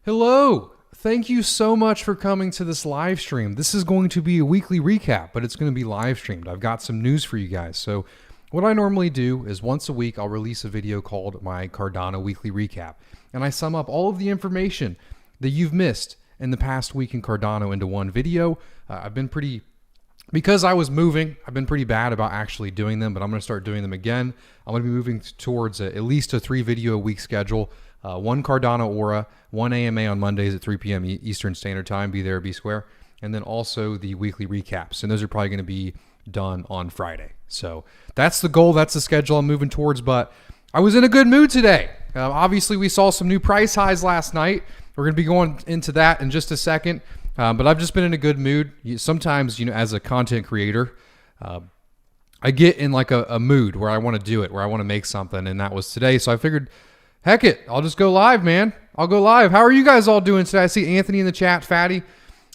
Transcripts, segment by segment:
Hello. Thank you so much for coming to this live stream. This is going to be a weekly recap, but it's going to be live streamed. I've got some news for you guys. So what I normally do is once a week, I'll release a video called my Cardano weekly recap. And I sum up all of the information that you've missed in the past week in Cardano into one video. Because I was moving, I've been pretty bad about actually doing them, but I'm going to start doing them again. I'm going to be moving towards at least a 3 video a week schedule. One Cardano Aura, one AMA on Mondays at 3 p.m. Eastern Standard Time, be there, be square. And then also the weekly recaps. And those are probably going to be done on Friday. So that's the goal. That's the schedule I'm moving towards. But I was in a good mood today. Obviously, we saw some new price highs last night. We're going to be going into that in just a second. But I've just been in a good mood. Sometimes, as a content creator, I get in like a mood where I want to do it, where I want to make something. And that was today. So I figured, heck it, I'll just go live, man. I'll go live. How are you guys all doing today? I see Anthony in the chat, Fatty,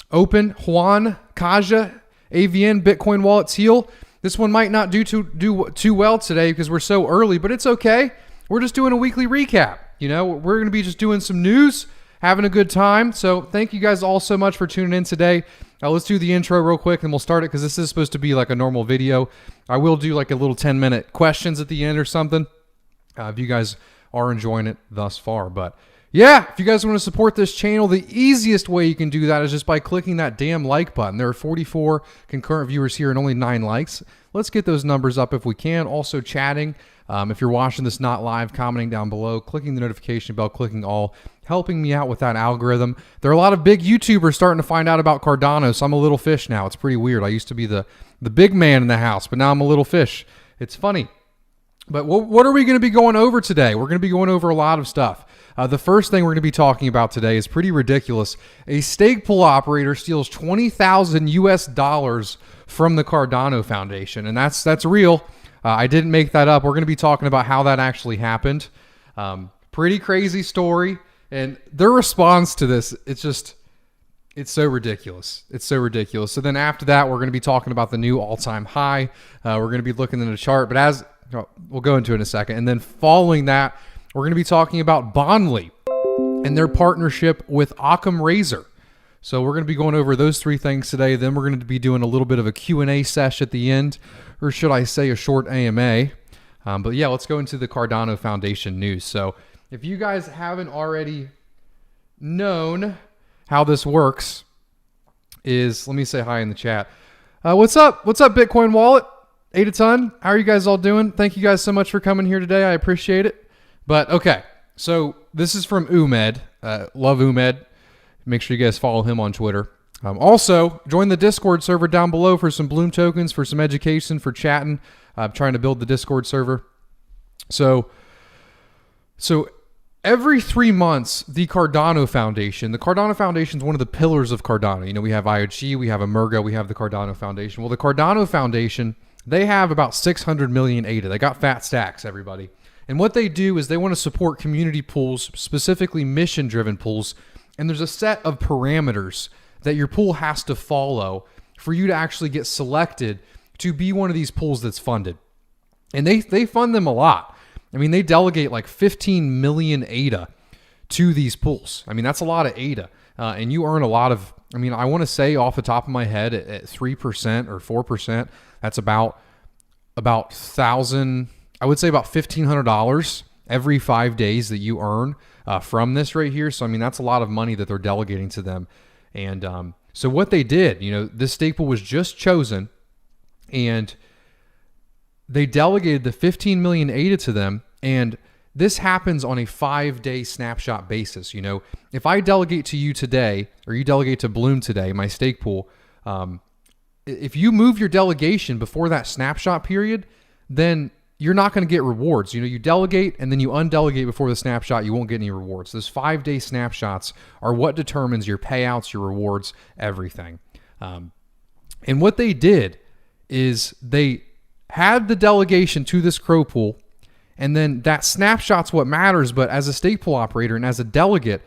Open, Juan, Kaja, AVN, Bitcoin Wallet, Teal. This one might not do too well today because we're so early, but it's okay. We're just doing a weekly recap. We're going to be just doing some news, having a good time. So thank you guys all so much for tuning in today. Let's do the intro real quick and we'll start it because this is supposed to be like a normal video. I will do like a little 10-minute questions at the end or something if you guys are enjoying it thus far. But yeah, if you guys want to support this channel, the easiest way you can do that is just by clicking that damn like button. There are 44 concurrent viewers here and only 9 likes. Let's get those numbers up if we can. Also chatting. If you're watching this not live, commenting down below, clicking the notification bell, clicking all, helping me out with that algorithm. There are a lot of big YouTubers starting to find out about Cardano, so I'm a little fish now. It's pretty weird. I used to be the big man in the house, but now I'm a little fish. It's funny. But what are we going to be going over today? We're going to be going over a lot of stuff. The first thing we're going to be talking about today is pretty ridiculous. A stake pool operator steals 20,000 US dollars from the Cardano Foundation, and that's real. I didn't make that up. We're going to be talking about how that actually happened. Pretty crazy story, and their response to this, it's so ridiculous. It's so ridiculous. So then after that, we're going to be talking about the new all-time high. We're going to be looking at the chart, but we'll go into it in a second. And then following that, we're going to be talking about Bondly and their partnership with Occam Razor. So we're going to be going over those 3 things today. Then we're going to be doing a little bit of a Q&A sesh at the end, or should I say a short AMA. But yeah, let's go into the Cardano Foundation news. So if you guys haven't already known how this works, let me say hi in the chat. What's up? What's up, Bitcoin Wallet? 8 a ton. How are you guys all doing? Thank you guys so much for coming here today. I appreciate it. But okay, so this is from Umed. Love Umed. Make sure you guys follow him on Twitter. Also, join the Discord server down below for some Bloom tokens, for some education, for chatting. Trying to build the Discord server. So every 3 months, the Cardano Foundation is one of the pillars of Cardano. We have IOG, we have Emergo, we have the Cardano Foundation. Well, the Cardano Foundation, they have about 600 million ADA. They got fat stacks, everybody. And what they do is they want to support community pools, specifically mission-driven pools. And there's a set of parameters that your pool has to follow for you to actually get selected to be one of these pools that's funded. And they fund them a lot. I mean, they delegate like 15 million ADA to these pools. I mean, that's a lot of ADA. And you earn a lot of, I want to say off the top of my head at 3% or 4%, that's about $1,500 every 5 days that you earn from this right here. So, that's a lot of money that they're delegating to them. And so what they did, this stake pool was just chosen and they delegated the 15 million ADA to them. And this happens on a 5-day snapshot basis. If I delegate to you today, or you delegate to Bloom today, my stake pool, if you move your delegation before that snapshot period, then you're not going to get rewards. You delegate and then you undelegate before the snapshot, you won't get any rewards. Those 5-day snapshots are what determines your payouts, your rewards, everything. And what they did is they had the delegation to this crow pool, and then that snapshot's what matters. But as a stake pool operator and as a delegate,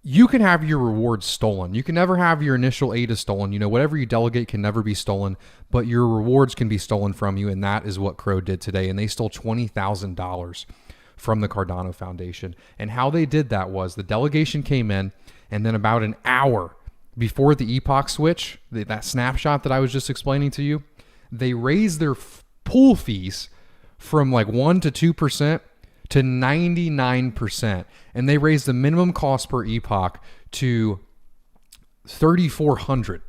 you can have your rewards stolen. You can never have your initial ADA stolen. Whatever you delegate can never be stolen, but your rewards can be stolen from you, and that is what Crow did today. And they stole $20,000 from the Cardano Foundation. And how they did that was the delegation came in, and then about an hour before the epoch switch, that snapshot that I was just explaining to you, they raised their pool fees from like 1 to 2% to 99%. And they raised the minimum cost per epoch to $3,400.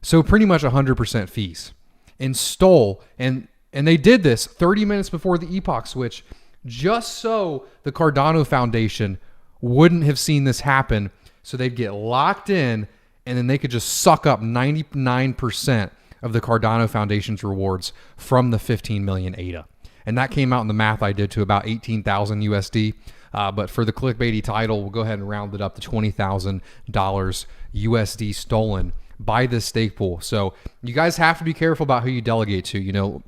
So pretty much 100% fees. And stole, and they did this 30 minutes before the epoch switch, just so the Cardano Foundation wouldn't have seen this happen, so they'd get locked in, and then they could just suck up 99% of the Cardano Foundation's rewards from the 15 million ADA. And that came out in the math I did to about 18,000 USD. But for the clickbaity title, we'll go ahead and round it up to $20,000 USD stolen by this stake pool. So you guys have to be careful about who you delegate to. You know,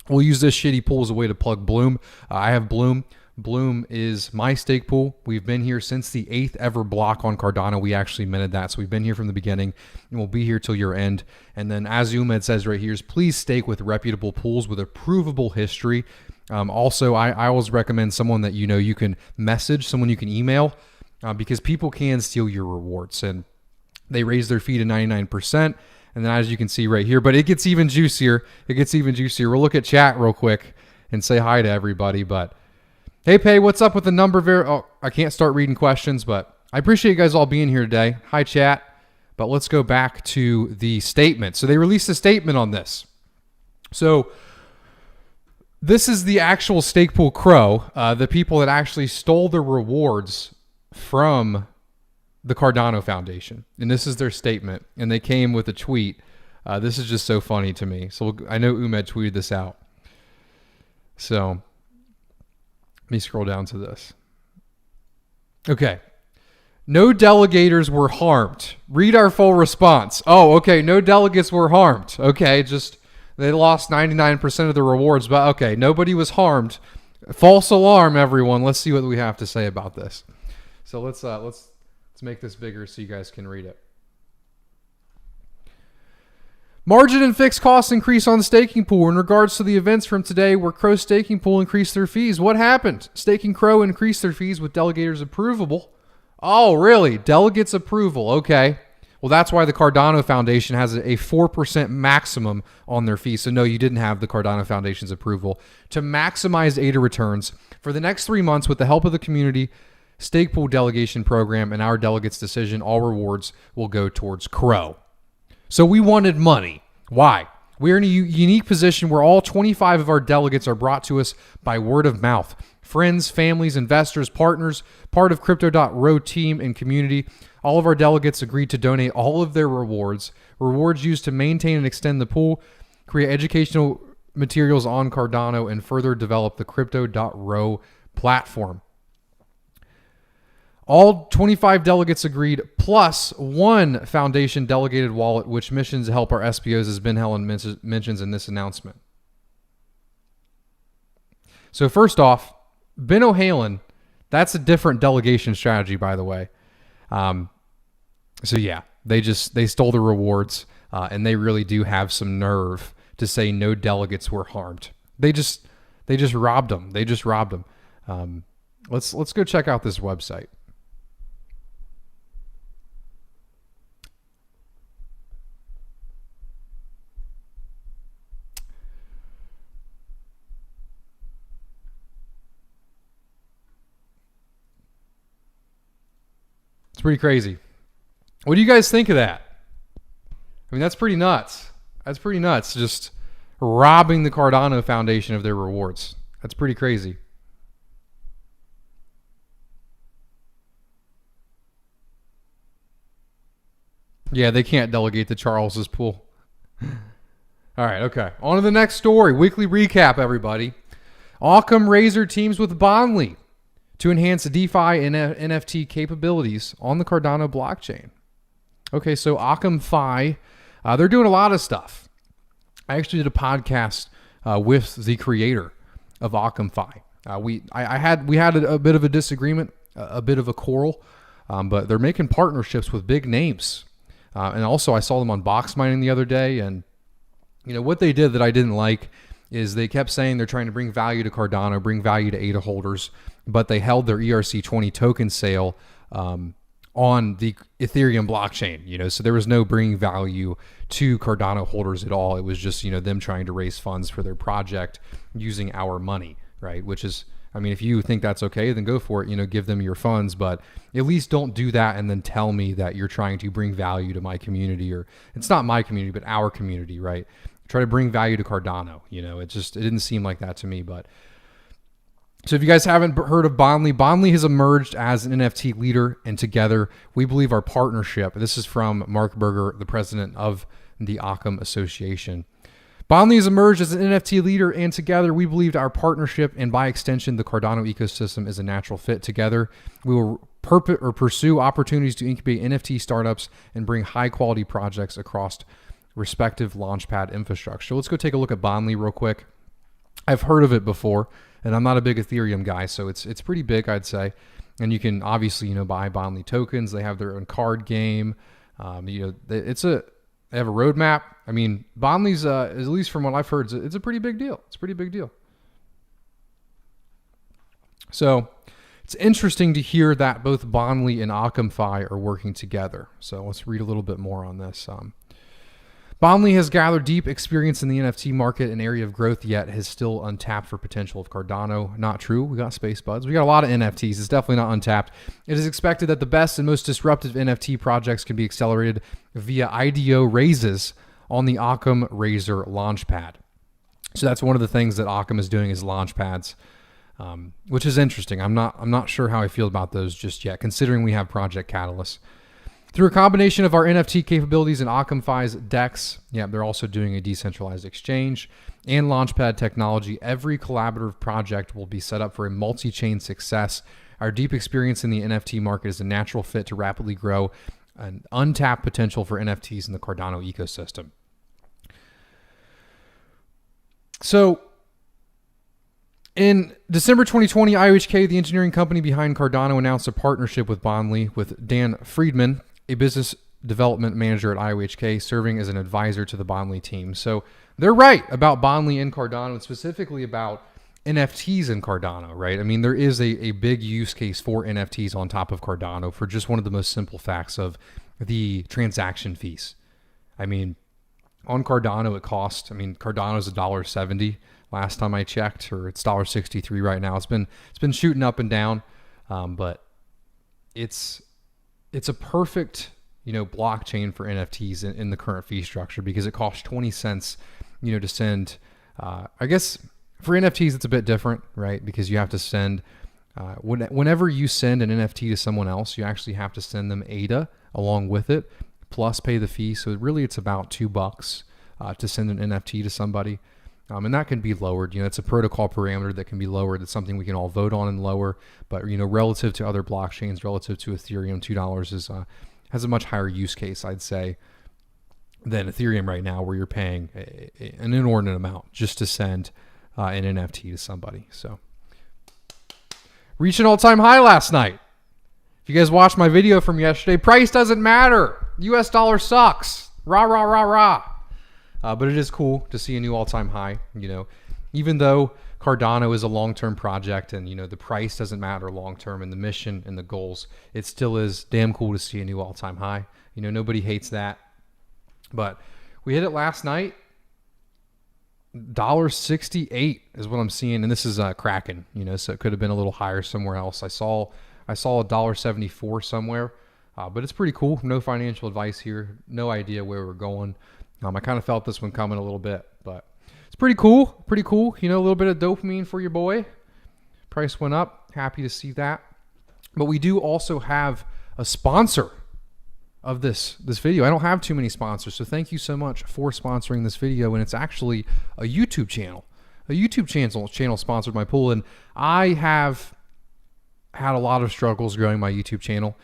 we'll use this shitty pool as a way to plug Bloom. I have Bloom. Bloom is my stake pool. We've been here since the 8th ever block on Cardano. We actually minted that. So we've been here from the beginning, and we'll be here till year end. And then as Umed says right here, is please stake with reputable pools with a provable history. Also, I always recommend someone that you know you can message, someone you can email, because people can steal your rewards. And they raise their fee to 99%. And then as you can see right here, but it gets even juicier. It gets even juicier. We'll look at chat real quick and say hi to everybody. But hey, Pay, what's up with the number? Oh, I can't start reading questions, but I appreciate you guys all being here today. Hi, chat. But let's go back to the statement. So they released a statement on this. So this is the actual Stakepool Crow, the people that actually stole the rewards from the Cardano Foundation. And this is their statement. And they came with a tweet. This is just so funny to me. So I know Umed tweeted this out. So let me scroll down to this. Okay. No delegators were harmed. Read our full response. Oh, okay. No delegates were harmed. Okay. Just they lost 99% of the rewards, but okay. Nobody was harmed. False alarm, everyone. Let's see what we have to say about this. So let's make this bigger so you guys can read it. Margin and fixed costs increase on the staking pool. In regards to the events from today where Crow Staking Pool increased their fees, what happened? Staking Crow increased their fees with delegators' approval. Oh, really? Delegates' approval. Okay. Well, that's why the Cardano Foundation has a 4% maximum on their fees. So no, you didn't have the Cardano Foundation's approval. To maximize ADA returns for the next 3 months with the help of the community, Stake Pool Delegation Program, and our delegates' decision, all rewards will go towards Crow. So we wanted money. Why? We're in a unique position where all 25 of our delegates are brought to us by word of mouth. Friends, families, investors, partners, part of Crypto.ro team and community. All of our delegates agreed to donate all of their rewards used to maintain and extend the pool, create educational materials on Cardano, and further develop the Crypto.ro platform. All 25 delegates agreed, plus one foundation delegated wallet, which missions help our SPOs, as Ben Helen mentions in this announcement. So first off, Ben O'Halen, that's a different delegation strategy, by the way. So yeah, they stole the rewards, and they really do have some nerve to say no delegates were harmed. They just robbed them. They just robbed them. Let's go check out this website. It's pretty crazy. What do you guys think of that? I mean, that's pretty nuts. That's pretty nuts. Just robbing the Cardano Foundation of their rewards. That's pretty crazy. Yeah, they can't delegate to Charles's pool. All right, okay. On to the next story. Weekly recap, everybody. Occam Razor teams with Bondly to enhance DeFi and NFT capabilities on the Cardano blockchain. Okay, so Occam Fi, they're doing a lot of stuff. I actually did a podcast with the creator of Occam Fi. We had a bit of a disagreement, a bit of a quarrel, but they're making partnerships with big names. And also I saw them on box mining the other day, and you know what they did that I didn't like is they kept saying they're trying to bring value to Cardano, bring value to ADA holders, but they held their ERC20 token sale on the Ethereum blockchain, so there was no bringing value to Cardano holders at all. It was just, them trying to raise funds for their project using our money, right? Which is, if you think that's okay, then go for it, give them your funds, but at least don't do that and then tell me that you're trying to bring value to my community, or it's not my community, but our community, right? Try to bring value to Cardano, it didn't seem like that to me. But so if you guys haven't heard of Bondly has emerged as an NFT leader, and together we believe our partnership, this is from Mark Berger, the president of the Occam Association. Bondly has emerged as an NFT leader, and together we believe our partnership, and by extension the Cardano ecosystem, is a natural fit. Together we will pursue opportunities to incubate NFT startups and bring high quality projects across respective launchpad infrastructure. Let's go take a look at Bondly real quick. I've heard of it before, and I'm not a big Ethereum guy, so it's pretty big, I'd say. And you can obviously, buy Bondly tokens. They have their own card game. They have a roadmap. Bondly's, at least from what I've heard, it's a pretty big deal. It's a pretty big deal. So it's interesting to hear that both Bondly and OccamFi are working together. So let's read a little bit more on this. Bondly has gathered deep experience in the NFT market, an area of growth, yet is still untapped for potential of Cardano. Not true. We got Space Buds. We got a lot of NFTs. It's definitely not untapped. It is expected that the best and most disruptive NFT projects can be accelerated via IDO raises on the Occam Raiser Launchpad. So that's one of the things that Occam is doing, is launchpads, which is interesting. I'm not sure how I feel about those just yet, considering we have Project Catalyst. Through a combination of our NFT capabilities and OccamFi's DEX, they're also doing a decentralized exchange, and Launchpad technology, every collaborative project will be set up for a multi-chain success. Our deep experience in the NFT market is a natural fit to rapidly grow an untapped potential for NFTs in the Cardano ecosystem. So in December 2020, IOHK, the engineering company behind Cardano, announced a partnership with Bondly, with Dan Friedman, a business development manager at IOHK, serving as an advisor to the Bondly team. So they're right about Bondly and Cardano, and specifically about NFTs in Cardano, right? There is a big use case for NFTs on top of Cardano for just one of the most simple facts of the transaction fees. On Cardano, it costs, Cardano's $1.70 last time I checked, or it's $1.63 right now. It's been shooting up and down, but it's a perfect, blockchain for NFTs in the current fee structure, because it costs 20 cents, to send. I guess for NFTs, it's a bit different, right? Because you have to send, whenever you send an NFT to someone else, you actually have to send them ADA along with it, plus pay the fee. So really it's about $2 to send an NFT to somebody. And that can be lowered. It's a protocol parameter that can be lowered. It's something we can all vote on and lower. But relative to other blockchains, relative to Ethereum, $2 has a much higher use case, I'd say, than Ethereum right now, where you're paying an inordinate amount just to send an NFT to somebody. So, reached an all-time high last night. If you guys watched my video from yesterday, price doesn't matter. US dollar sucks. Rah, rah, rah, rah. But it is cool to see a new all-time high, even though Cardano is a long-term project, and, the price doesn't matter long-term, and the mission and the goals, it still is damn cool to see a new all-time high. Nobody hates that. But we hit it last night. $1.68 is what I'm seeing, and this is Kraken, so it could have been a little higher somewhere else. I saw $1.74 somewhere, but it's pretty cool. No financial advice here. No idea where we're going. I kind of felt this one coming a little bit, but it's pretty cool. Pretty cool. A little bit of dopamine for your boy. Price went up. Happy to see that. But we do also have a sponsor of this video. I don't have too many sponsors, so thank you so much for sponsoring this video. And it's actually a YouTube channel. A YouTube channel sponsored my pool, and I have had a lot of struggles growing my YouTube channel.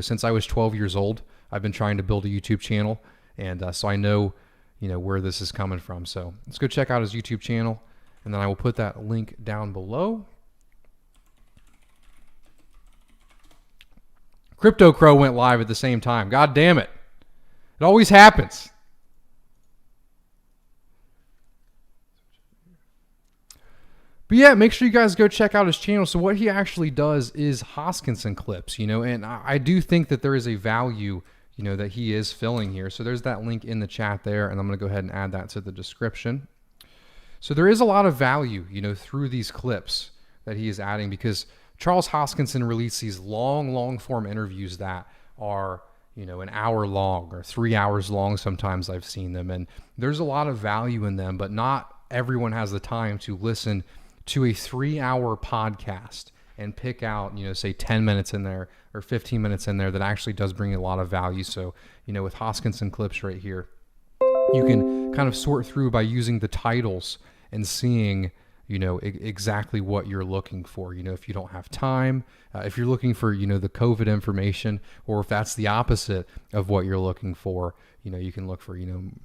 Since I was 12 years old, I've been trying to build a YouTube channel. And so I know, where this is coming from. So let's go check out his YouTube channel, and then I will put that link down below. Crypto Crow went live at the same time. God damn it. It always happens. But yeah, make sure you guys go check out his channel. So what he actually does is Hoskinson Clips, and I do think that there is a value, that he is filling here. So there's that link in the chat there, and I'm going to go ahead and add that to the description. So there is a lot of value, through these clips that he is adding, because Charles Hoskinson released these long form interviews that are, an hour long or 3 hours long. Sometimes I've seen them, and there's a lot of value in them, but not everyone has the time to listen to a 3-hour podcast and pick out, say 10 minutes in there or 15 minutes in there that actually does bring a lot of value. So, with Hoskinson Clips right here, you can kind of sort through by using the titles and seeing, exactly what you're looking for. If you don't have time, if you're looking for, the COVID information, or if that's the opposite of what you're looking for, you can look for,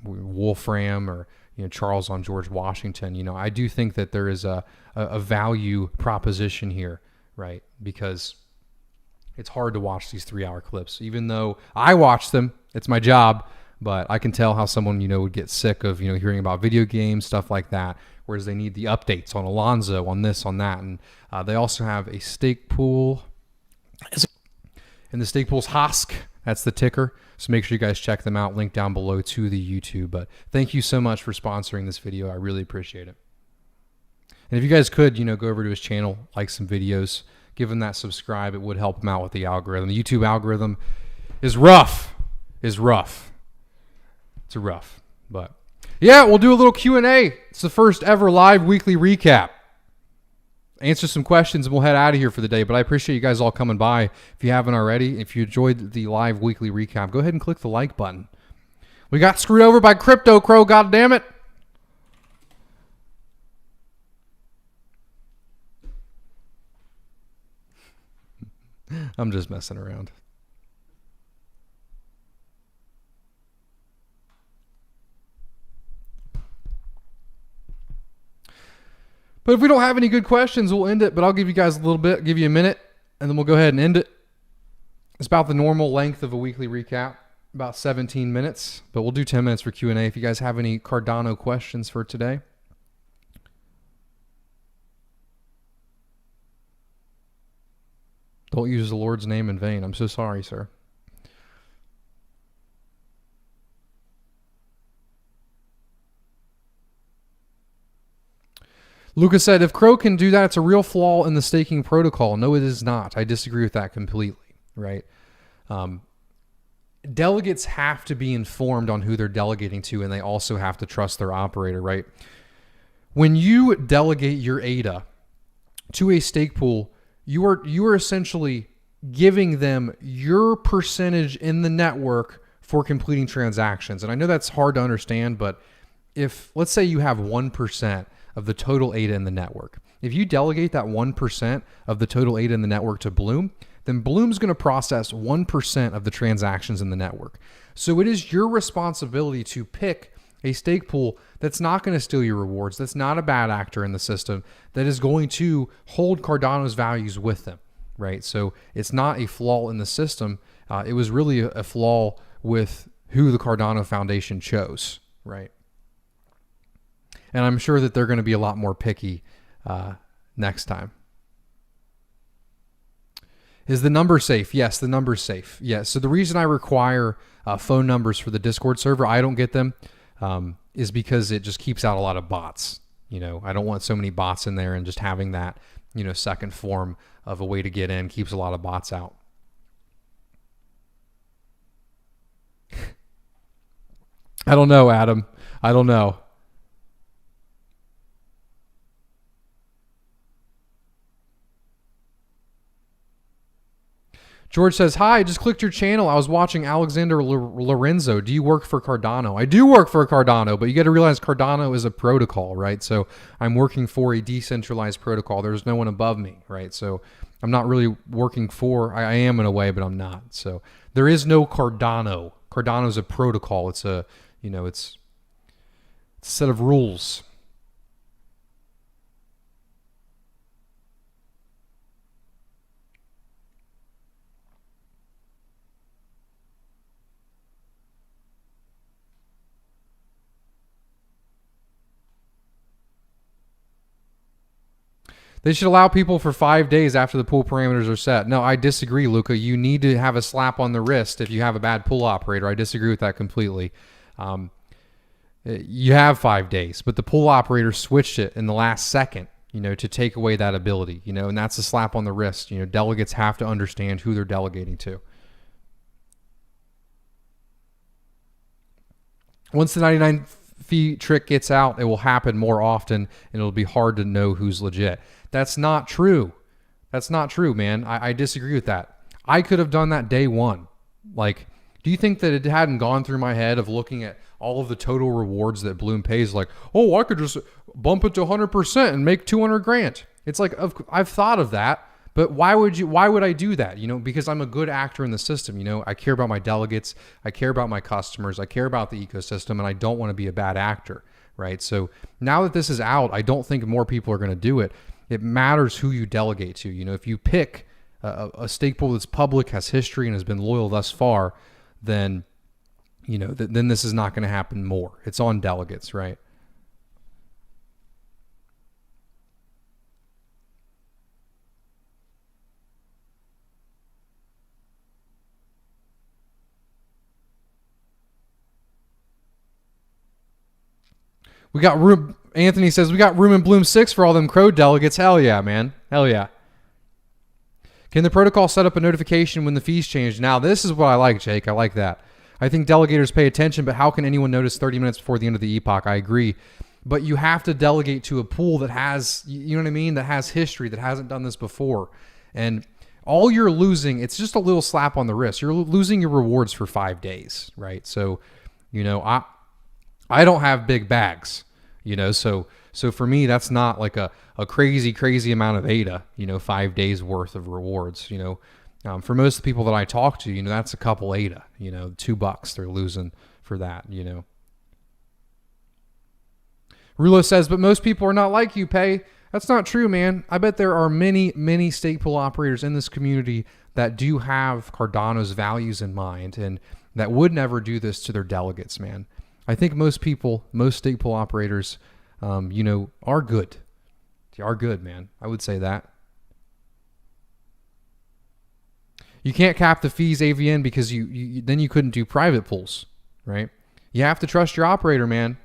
Wolfram or, Charles on George Washington. I do think that there is a value proposition here, right? Because it's hard to watch these 3-hour clips, even though I watch them. It's my job, but I can tell how someone, would get sick of, hearing about video games, stuff like that, whereas they need the updates on Alonzo, on this, on that. And they also have a stake pool, and the stake pool's Hosk. That's the ticker. So make sure you guys check them out. Link down below to the YouTube. But thank you so much for sponsoring this video. I really appreciate it. And if you guys could, go over to his channel, like some videos, give him that subscribe. It would help him out with the algorithm. The YouTube algorithm is rough. It's rough. But yeah, we'll do a little Q&A. It's the first ever live weekly recap. Answer some questions and we'll head out of here for the day. But I appreciate you guys all coming by. If you haven't already, if you enjoyed the live weekly recap, go ahead and click the like button. We got screwed over by Crypto Crow, god damn it. I'm just messing around. But if we don't have any good questions, we'll end it. But I'll give you guys a little bit, give you a minute, and then we'll go ahead and end it. It's about the normal length of a weekly recap, about 17 minutes. But we'll do 10 minutes for Q&A. If you guys have any Cardano questions for today. Don't use the Lord's name in vain. I'm so sorry, sir. Lucas said, if Crow can do that, it's a real flaw in the staking protocol. No, it is not. I disagree with that completely, right? Delegates have to be informed on who they're delegating to, and they also have to trust their operator, right? When you delegate your ADA to a stake pool, you are essentially giving them your percentage in the network for completing transactions. And I know that's hard to understand, but if, let's say you have 1% of the total ADA in the network. If you delegate that 1% of the total ADA in the network to Bloom, then Bloom's going to process 1% of the transactions in the network. So it is your responsibility to pick a stake pool that's not going to steal your rewards, that's not a bad actor in the system, that is going to hold Cardano's values with them, right? So it's not a flaw in the system. It was really a flaw with who the Cardano Foundation chose, right? And I'm sure that they're going to be a lot more picky next time. Is the number safe? Yes, the number's safe. Yes. So the reason I require phone numbers for the Discord server, I don't get them, is because it just keeps out a lot of bots. I don't want so many bots in there, and just having that, second form of a way to get in keeps a lot of bots out. I don't know, Adam. I don't know. George says, hi, I just clicked your channel. I was watching Alexander Lorenzo. Do you work for Cardano? I do work for Cardano, but you got to realize Cardano is a protocol, right? So I'm working for a decentralized protocol. There's no one above me, right? So I'm not really working for, I am in a way, but I'm not. So there is no Cardano. Cardano is a protocol. It's a, it's a set of rules. They should allow people for 5 days after the pool parameters are set. No, I disagree, Luca. You need to have a slap on the wrist if you have a bad pool operator. I disagree with that completely. You have 5 days, but the pool operator switched it in the last second, to take away that ability, and that's a slap on the wrist. Delegates have to understand who they're delegating to. Once the 99 fee trick gets out, it will happen more often, and it'll be hard to know who's legit. That's not true. That's not true, man. I disagree with that. I could have done that day one. Like, do you think that it hadn't gone through my head of looking at all of the total rewards that Bloom pays? Like, oh, I could just bump it to 100% and make 200 grand. It's like, I've thought of that, but why would I do that? Because I'm a good actor in the system. I care about my delegates. I care about my customers. I care about the ecosystem, and I don't want to be a bad actor, right? So now that this is out, I don't think more people are going to do it. It matters who you delegate to. If you pick a stake pool that's public, has history, and has been loyal thus far, then then this is not going to happen more. It's on delegates, right? We got room. Anthony says we got room in Bloom 6 for all them Crow delegates. Hell yeah, man. Hell yeah. Can the protocol set up a notification when the fees change? Now, this is what I like, Jake. I like that. I think delegators pay attention, but how can anyone notice 30 minutes before the end of the epoch? I agree. But you have to delegate to a pool that has, you know what I mean, that has history, that hasn't done this before. And all you're losing, it's just a little slap on the wrist. You're losing your rewards for 5 days, right? So, I don't have big bags, so for me, that's not like a crazy amount of ADA, 5 days worth of rewards, for most of the people that I talk to, that's a couple ADA, $2 they're losing for that, Rulo says, but most people are not like you, Pay. That's not true, man. I bet there are many stake pool operators in this community that do have Cardano's values in mind and that would never do this to their delegates, man. I think most stake pool operators, are good. They are good, man. I would say that. You can't cap the fees AVN because then you couldn't do private pools, right? You have to trust your operator, man.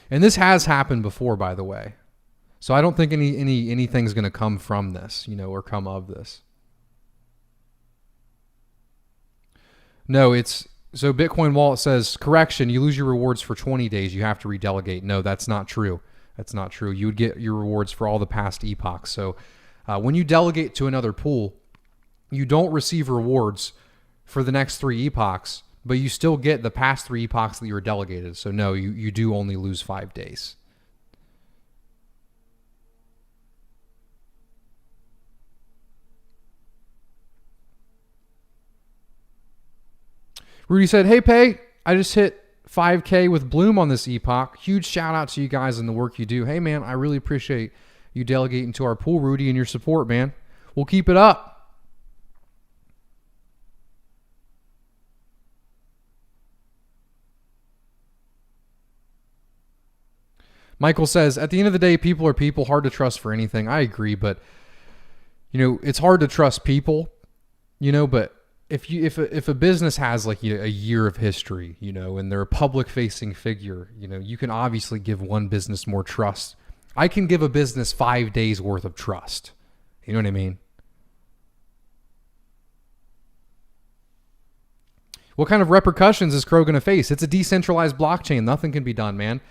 And this has happened before, by the way. So I don't think anything's going to come from this, or come of this. No, so Bitcoin Wallet says, correction, you lose your rewards for 20 days. You have to redelegate. No, that's not true. That's not true. You would get your rewards for all the past epochs. So when you delegate to another pool, you don't receive rewards for the next 3 epochs, but you still get the past 3 epochs that you were delegated. So no, you do only lose 5 days. Rudy said, hey, Pay, I just hit 5K with Bloom on this epoch. Huge shout out to you guys and the work you do. Hey, man, I really appreciate you delegating to our pool, Rudy, and your support, man. We'll keep it up. Michael says, at the end of the day, people are people, hard to trust for anything. I agree, but, it's hard to trust people, but if a business has like a year of history, and they're a public facing figure, you can obviously give one business more trust. I can give a business 5 days worth of trust. You know what I mean? What kind of repercussions is Crow going to face? It's a decentralized blockchain. Nothing can be done, man.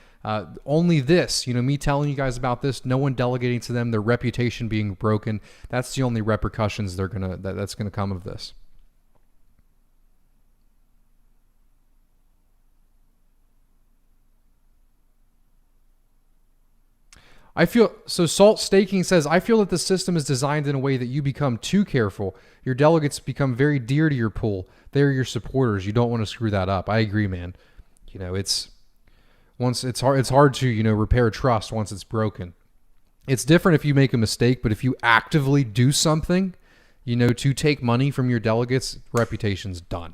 Only this, me telling you guys about this, no one delegating to them, their reputation being broken. That's the only repercussions that's going to come of this. Salt Staking says, I feel that the system is designed in a way that you become too careful. Your delegates become very dear to your pool. They're your supporters. You don't want to screw that up. I agree, man. It's hard to, repair trust once it's broken. It's different if you make a mistake, but if you actively do something, to take money from your delegates, reputation's done.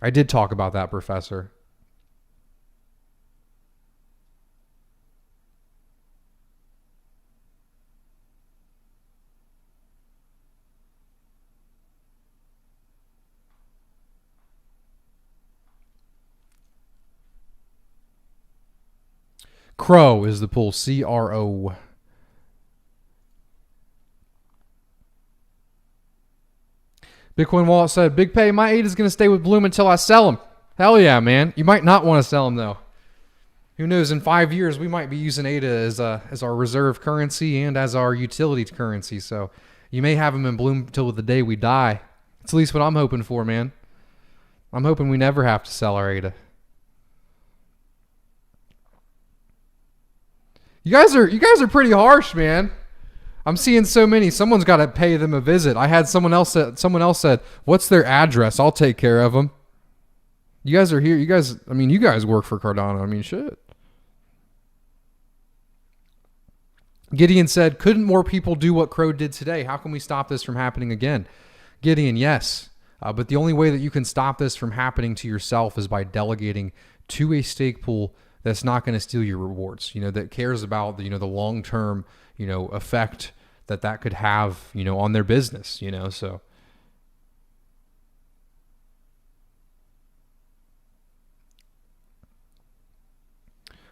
I did talk about that, Professor. Crow is the pool. CRO. Bitcoin Wallet said, Big Pay, my 8 is going to stay with Bloom until I sell them. Hell yeah, man. You might not want to sell them, though. Who knows? In 5 years, we might be using ADA as our reserve currency and as our utility currency. So you may have them in Bloom till the day we die. That's at least what I'm hoping for, man. I'm hoping we never have to sell our ADA. You guys are pretty harsh, man. I'm seeing so many. Someone's got to pay them a visit. I had someone else said, "What's their address? I'll take care of them." You guys are here. You guys work for Cardano. I mean, shit. Gideon said, "Couldn't more people do what Crow did today? How can we stop this from happening again?" Gideon, yes. But the only way that you can stop this from happening to yourself is by delegating to a stake pool that's not going to steal your rewards, that cares about the long-term, effect that could have, on their business, so.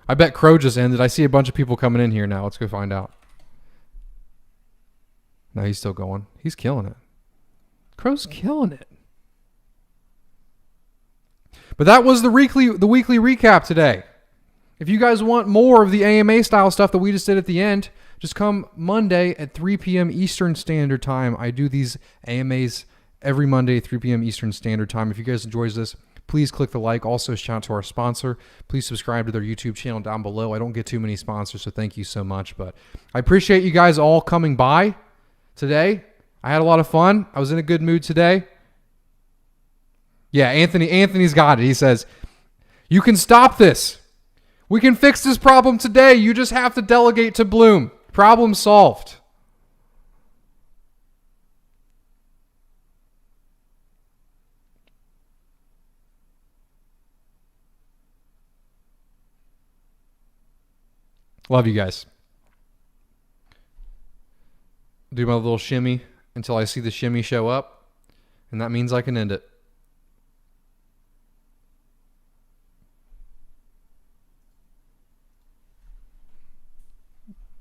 I bet Crow just ended. I see a bunch of people coming in here now. Let's go find out. No, he's still going. He's killing it. Crow's killing it. But that was the weekly recap today. If you guys want more of the AMA style stuff that we just did at the end, just come Monday at 3 p.m. Eastern Standard Time. I do these AMAs every Monday at 3 p.m. Eastern Standard Time. If you guys enjoy this, please click the like. Also, shout out to our sponsor. Please subscribe to their YouTube channel down below. I don't get too many sponsors, so thank you so much. But I appreciate you guys all coming by today. I had a lot of fun. I was in a good mood today. Yeah, Anthony's got it. He says, you can stop this. We can fix this problem today. You just have to delegate to Bloom. Problem solved. Love you guys. Do my little shimmy until I see the shimmy show up, and that means I can end it.